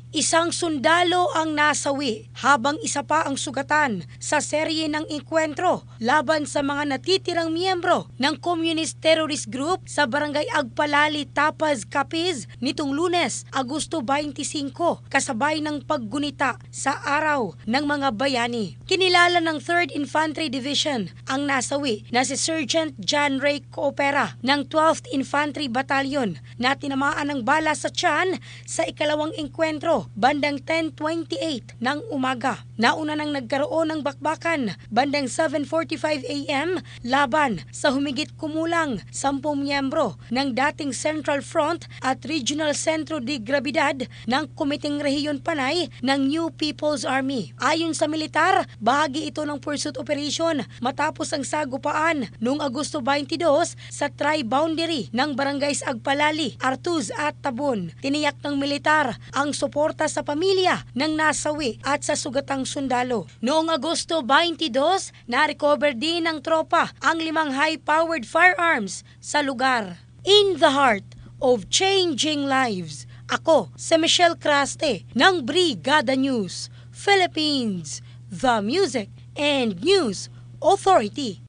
Isang sundalo ang nasawi habang isa pa ang sugatan sa serye ng inkwentro laban sa mga natitirang miyembro ng Communist Terrorist Group sa Barangay Agpalali, Tapaz, Capiz nitong Lunes, Agosto 25 kasabay ng paggunita sa Araw ng Mga Bayani. Kinilala ng 3rd Infantry Division ang nasawi na si Sergeant John Ray Coopera ng 12th Infantry Battalion na tinamaan ng bala sa tiyan sa ikalawang inkwentro bandang 10:28 ng umaga. Nauna nang nagkaroon ng bakbakan bandang 7:45 AM laban sa humigit kumulang 10 miyembro ng dating Central Front at Regional Centro de Gravidad ng Komiteng Rehiyon Panay ng New People's Army. Ayon sa militar, bahagi ito ng pursuit operation matapos ang sagupaan noong Agosto 22 sa tri-boundary ng barangays Agpalali, Artuz at Tabon. Tiniyak ng militar ang suporta sa pamilya ng nasawi at sa sugatang sundalo. Noong Agosto 22, na-recover din ng tropa ang 5 high-powered firearms sa lugar. In the heart of changing lives, ako si Michelle Craste ng Brigada News Philippines, the Music and News Authority.